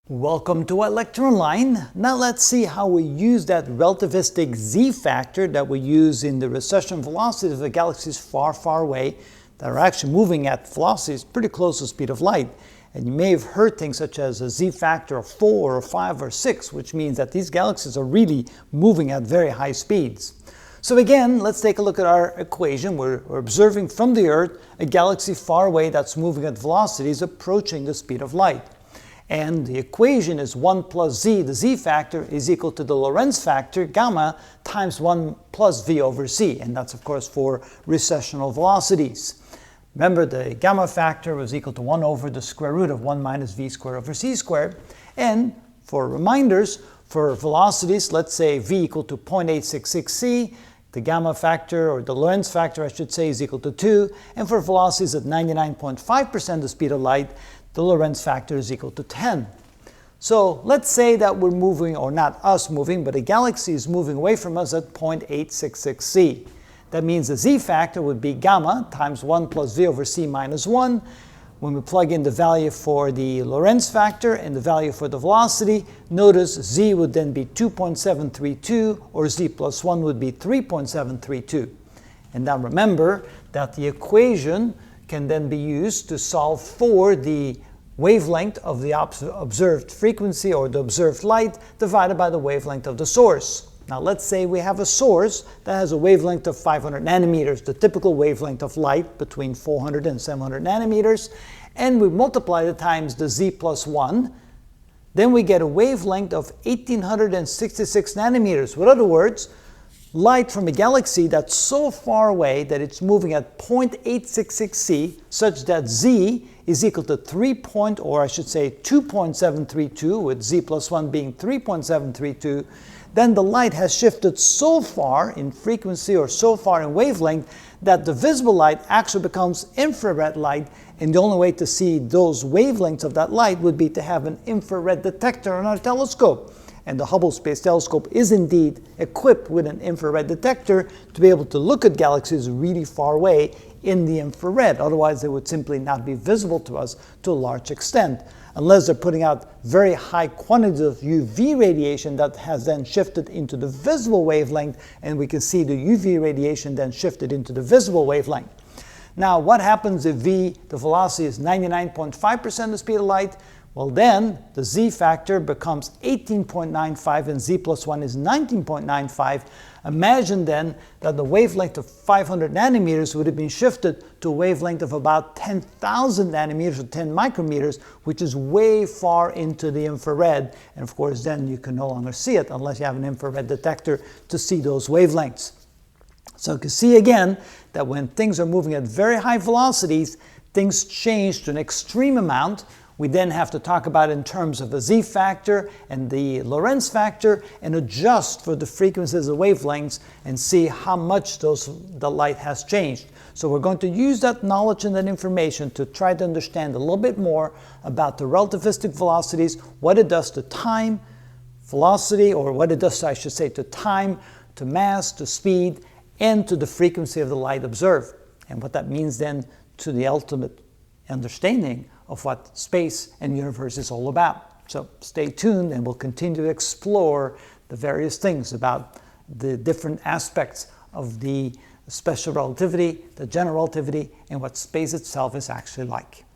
Welcome to our lecture online. Now let's see how we use that relativistic z factor that we use in the recession velocities of the galaxies far, far away that are actually moving at velocities pretty close to the speed of light. And you may have heard things such as a z factor of 4 or 5 or 6, which means that these galaxies are really moving at very high speeds. So again, let's take a look at our equation. We're observing from the Earth a galaxy far away that's moving at velocities approaching the speed of light. And the equation is 1 plus z, the z factor, is equal to the Lorentz factor, gamma, times 1 plus v over c. And that's, of course, for recessional velocities. Remember, the gamma factor was equal to 1 over the square root of 1 minus v squared over c squared. And for reminders, for velocities, let's say v equal to 0.866c, the gamma factor, or the Lorentz factor, I should say, is equal to 2. And for velocities at 99.5% the speed of light, the Lorentz factor is equal to 10. So let's say that we're moving, or not us moving, but a galaxy is moving away from us at 0.866c. That means the z factor would be gamma times 1 plus v over c minus 1. When we plug in the value for the Lorentz factor and the value for the velocity, notice z would then be 2.732, or z plus 1 would be 3.732. And now remember that the equation can then be used to solve for the wavelength of the observed frequency or the observed light divided by the wavelength of the source. Now let's say we have a source that has a wavelength of 500 nanometers, the typical wavelength of light between 400 and 700 nanometers, and we multiply it times the z plus 1, then we get a wavelength of 1866 nanometers. In other words, light from a galaxy that's so far away that it's moving at 0.866c, such that z is equal to 2.732, with z plus 1 being 3.732, then the light has shifted so far in frequency or so far in wavelength that the visible light actually becomes infrared light, and the only way to see those wavelengths of that light would be to have an infrared detector on our telescope. And the Hubble Space Telescope is indeed equipped with an infrared detector to be able to look at galaxies really far away in the infrared. Otherwise, they would simply not be visible to us to a large extent, unless they're putting out very high quantities of UV radiation that has then shifted into the visible wavelength, and we can see the UV radiation then shifted into the visible wavelength. Now, what happens if v, the velocity, is 99.5% the speed of light? Well, then the z factor becomes 18.95 and z plus 1 is 19.95. Imagine then that the wavelength of 500 nanometers would have been shifted to a wavelength of about 10,000 nanometers or 10 micrometers, which is way far into the infrared. And of course, then you can no longer see it unless you have an infrared detector to see those wavelengths. So you can see again that when things are moving at very high velocities, things change to an extreme amount. We then have to talk about it in terms of the z factor and the Lorentz factor and adjust for the frequencies of wavelengths and see how much the light has changed. So we're going to use that knowledge and that information to try to understand a little bit more about the relativistic velocities, what it does to time, velocity, or what it does, I should say, to time, to mass, to speed, and to the frequency of the light observed, and what that means then to the ultimate understanding of what space and universe is all about. So stay tuned and we'll continue to explore the various things about the different aspects of the special relativity, the general relativity, and what space itself is actually like.